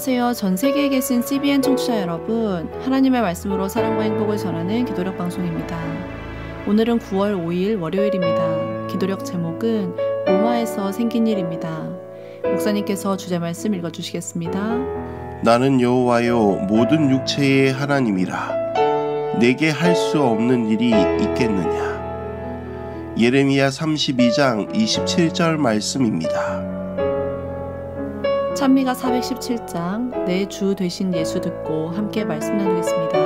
안녕하세요. 전 세계에 계신 CBN 청취자 여러분, 하나님의 말씀으로 사랑과 행복을 전하는 기도력 방송입니다. 오늘은 9월 5일 월요일입니다. 기도력 제목은 로마에서 생긴 일입니다. 목사님께서 주제 말씀 읽어주시겠습니다. 나는 여호와여 모든 육체의 하나님이라. 내게 할 수 없는 일이 있겠느냐. 예레미야 32장 27절 말씀입니다. 찬미가 417장 내 주 되신 예수 듣고 함께 말씀 나누겠습니다.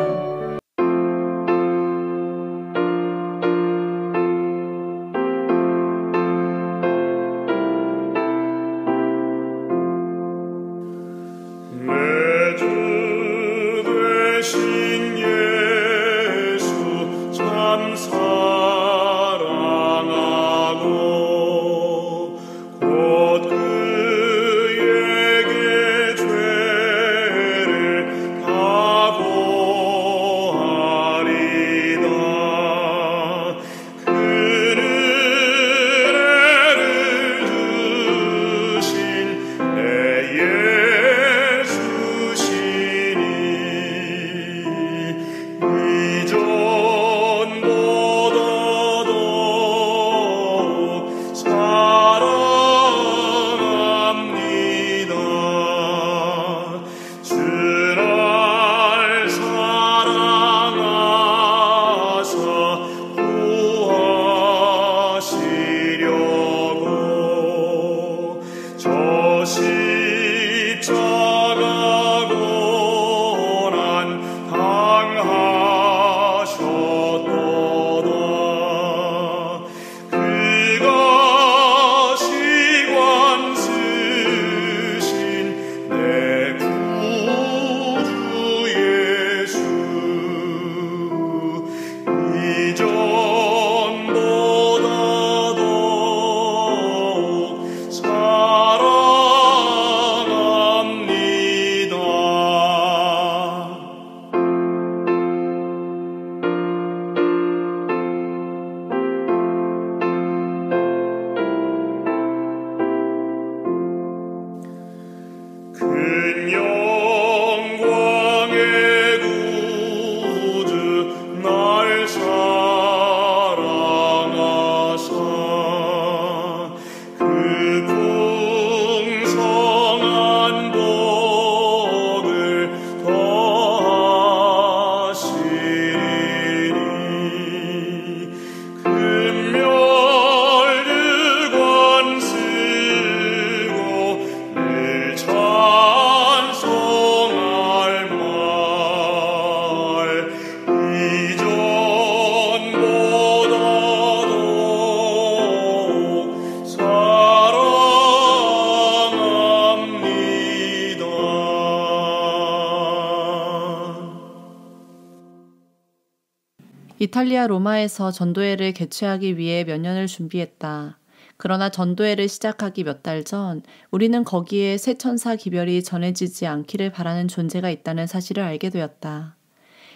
이탈리아 로마에서 전도회를 개최하기 위해 몇 년을 준비했다. 그러나 전도회를 시작하기 몇 달 전 우리는 거기에 새 천사 기별이 전해지지 않기를 바라는 존재가 있다는 사실을 알게 되었다.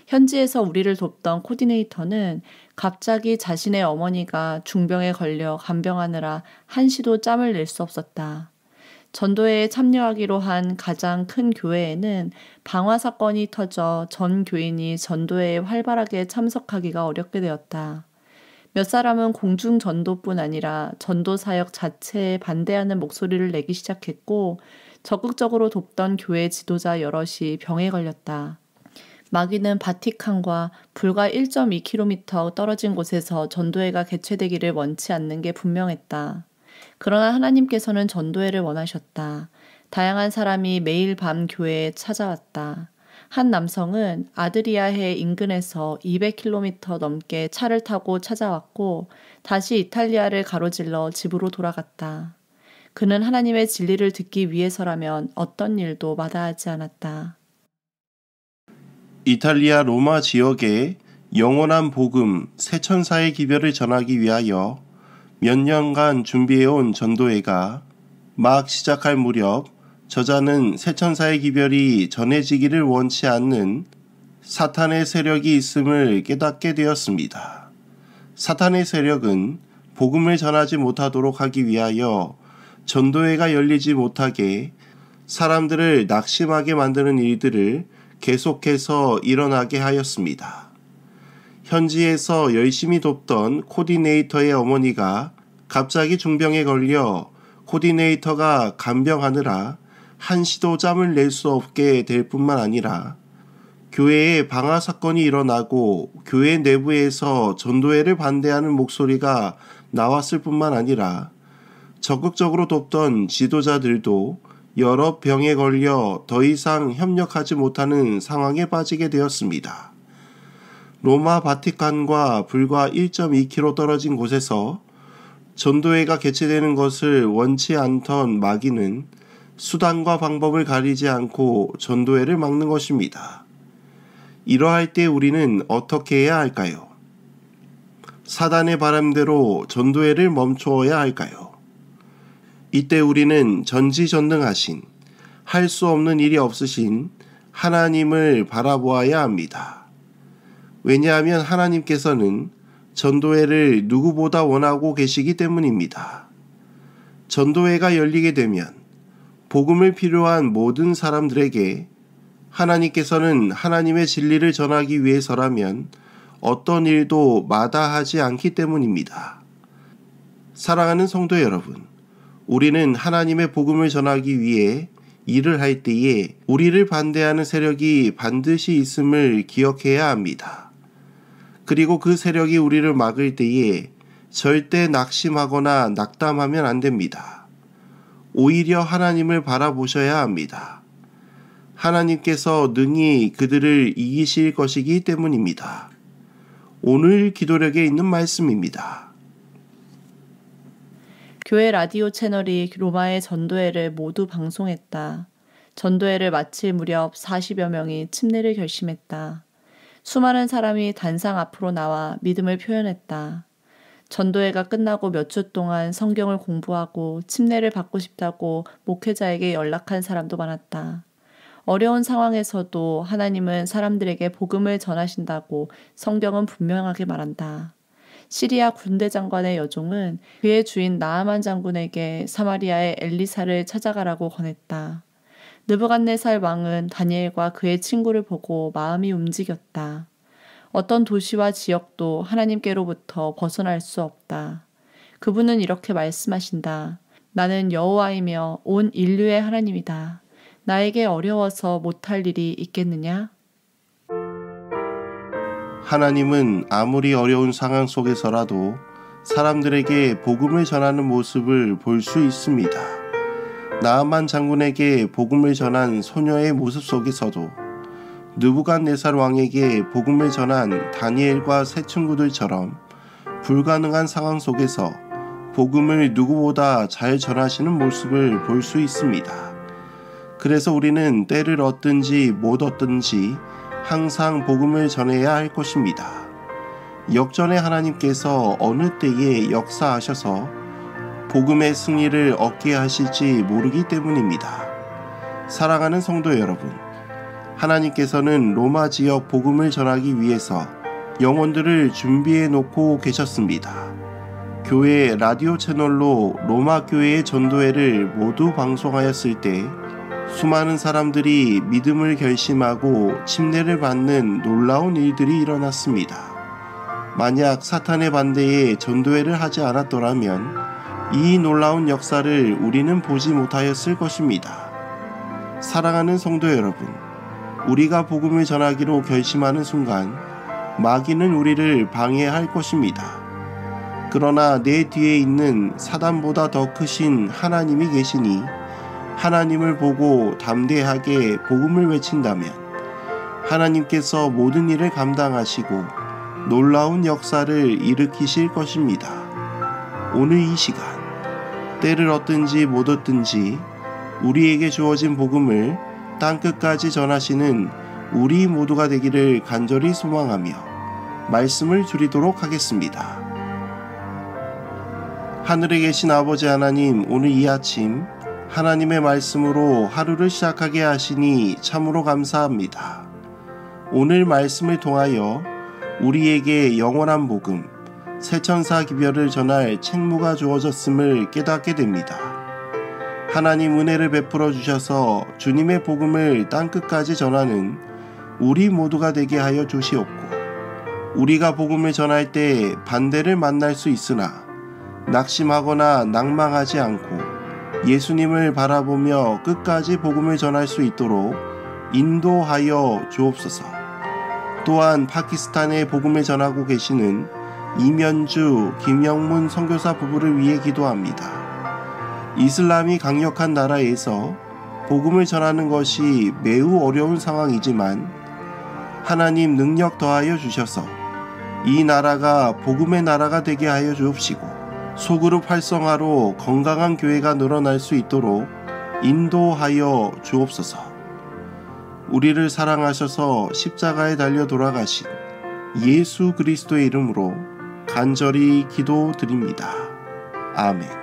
현지에서 우리를 돕던 코디네이터는 갑자기 자신의 어머니가 중병에 걸려 간병하느라 한시도 짬을 낼 수 없었다. 전도회에 참여하기로 한 가장 큰 교회에는 방화 사건이 터져 전 교인이 전도회에 활발하게 참석하기가 어렵게 되었다. 몇 사람은 공중 전도뿐 아니라 전도 사역 자체에 반대하는 목소리를 내기 시작했고 적극적으로 돕던 교회 지도자 여럿이 병에 걸렸다. 마귀는 바티칸과 불과 1.2km 떨어진 곳에서 전도회가 개최되기를 원치 않는 게 분명했다. 그러나 하나님께서는 전도회를 원하셨다. 다양한 사람이 매일 밤 교회에 찾아왔다. 한 남성은 아드리아해 인근에서 200km 넘게 차를 타고 찾아왔고 다시 이탈리아를 가로질러 집으로 돌아갔다. 그는 하나님의 진리를 듣기 위해서라면 어떤 일도 마다하지 않았다. 이탈리아 로마 지역에 영원한 복음 새천사의 기별을 전하기 위하여 몇 년간 준비해온 전도회가 막 시작할 무렵 저자는 새천사의 기별이 전해지기를 원치 않는 사탄의 세력이 있음을 깨닫게 되었습니다. 사탄의 세력은 복음을 전하지 못하도록 하기 위하여 전도회가 열리지 못하게 사람들을 낙심하게 만드는 일들을 계속해서 일어나게 하였습니다. 현지에서 열심히 돕던 코디네이터의 어머니가 갑자기 중병에 걸려 코디네이터가 간병하느라 한시도 짬을 낼 수 없게 될 뿐만 아니라 교회에 방화 사건이 일어나고 교회 내부에서 전도회를 반대하는 목소리가 나왔을 뿐만 아니라 적극적으로 돕던 지도자들도 여러 병에 걸려 더 이상 협력하지 못하는 상황에 빠지게 되었습니다. 로마 바티칸과 불과 1.2km 떨어진 곳에서 전도회가 개최되는 것을 원치 않던 마귀는 수단과 방법을 가리지 않고 전도회를 막는 것입니다. 이러할 때 우리는 어떻게 해야 할까요? 사단의 바람대로 전도회를 멈추어야 할까요? 이때 우리는 전지전능하신, 할 수 없는 일이 없으신 하나님을 바라보아야 합니다. 왜냐하면 하나님께서는 전도회를 누구보다 원하고 계시기 때문입니다. 전도회가 열리게 되면 복음을 필요한 모든 사람들에게 하나님께서는 하나님의 진리를 전하기 위해서라면 어떤 일도 마다하지 않기 때문입니다. 사랑하는 성도 여러분, 우리는 하나님의 복음을 전하기 위해 일을 할 때에 우리를 반대하는 세력이 반드시 있음을 기억해야 합니다. 그리고 그 세력이 우리를 막을 때에 절대 낙심하거나 낙담하면 안 됩니다. 오히려 하나님을 바라보셔야 합니다. 하나님께서 능히 그들을 이기실 것이기 때문입니다. 오늘 기도력에 있는 말씀입니다. 교회 라디오 채널이 로마의 전도회를 모두 방송했다. 전도회를 마칠 무렵 40여 명이 침례를 결심했다. 수많은 사람이 단상 앞으로 나와 믿음을 표현했다. 전도회가 끝나고 몇 주 동안 성경을 공부하고 침례를 받고 싶다고 목회자에게 연락한 사람도 많았다. 어려운 상황에서도 하나님은 사람들에게 복음을 전하신다고 성경은 분명하게 말한다. 시리아 군대 장관의 여종은 그의 주인 나아만 장군에게 사마리아의 엘리사를 찾아가라고 권했다. 느부갓네살 왕은 다니엘과 그의 친구를 보고 마음이 움직였다. 어떤 도시와 지역도 하나님께로부터 벗어날 수 없다. 그분은 이렇게 말씀하신다. 나는 여호와이며 온 인류의 하나님이다. 나에게 어려워서 못할 일이 있겠느냐? 하나님은 아무리 어려운 상황 속에서라도 사람들에게 복음을 전하는 모습을 볼 수 있습니다. 나아만 장군에게 복음을 전한 소녀의 모습 속에서도 느부갓네살 왕에게 복음을 전한 다니엘과 세 친구들처럼 불가능한 상황 속에서 복음을 누구보다 잘 전하시는 모습을 볼 수 있습니다. 그래서 우리는 때를 얻든지 못 얻든지 항상 복음을 전해야 할 것입니다. 역전의 하나님께서 어느 때에 역사하셔서 복음의 승리를 얻게 하실지 모르기 때문입니다. 사랑하는 성도 여러분, 하나님께서는 로마 지역 복음을 전하기 위해서 영혼들을 준비해 놓고 계셨습니다. 교회 라디오 채널로 로마 교회의 전도회를 모두 방송하였을 때 수많은 사람들이 믿음을 결심하고 침례를 받는 놀라운 일들이 일어났습니다. 만약 사탄의 반대에 전도회를 하지 않았더라면 이 놀라운 역사를 우리는 보지 못하였을 것입니다. 사랑하는 성도 여러분, 우리가 복음을 전하기로 결심하는 순간 마귀는 우리를 방해할 것입니다. 그러나 내 뒤에 있는 사단보다 더 크신 하나님이 계시니 하나님을 보고 담대하게 복음을 외친다면 하나님께서 모든 일을 감당하시고 놀라운 역사를 일으키실 것입니다. 오늘 이 시간, 때를 얻든지 못 얻든지 우리에게 주어진 복음을 땅끝까지 전하시는 우리 모두가 되기를 간절히 소망하며 말씀을 드리도록 하겠습니다. 하늘에 계신 아버지 하나님, 오늘 이 아침 하나님의 말씀으로 하루를 시작하게 하시니 참으로 감사합니다. 오늘 말씀을 통하여 우리에게 영원한 복음, 새천사 기별을 전할 책무가 주어졌음을 깨닫게 됩니다. 하나님 은혜를 베풀어 주셔서 주님의 복음을 땅끝까지 전하는 우리 모두가 되게 하여 주시옵고, 우리가 복음을 전할 때 반대를 만날 수 있으나 낙심하거나 낭망하지 않고 예수님을 바라보며 끝까지 복음을 전할 수 있도록 인도하여 주옵소서. 또한 파키스탄에 복음을 전하고 계시는 이면주, 김영문 선교사 부부를 위해 기도합니다. 이슬람이 강력한 나라에서 복음을 전하는 것이 매우 어려운 상황이지만 하나님 능력 더하여 주셔서 이 나라가 복음의 나라가 되게 하여 주옵시고, 소그룹 활성화로 건강한 교회가 늘어날 수 있도록 인도하여 주옵소서. 우리를 사랑하셔서 십자가에 달려 돌아가신 예수 그리스도의 이름으로 간절히 기도드립니다. 아멘.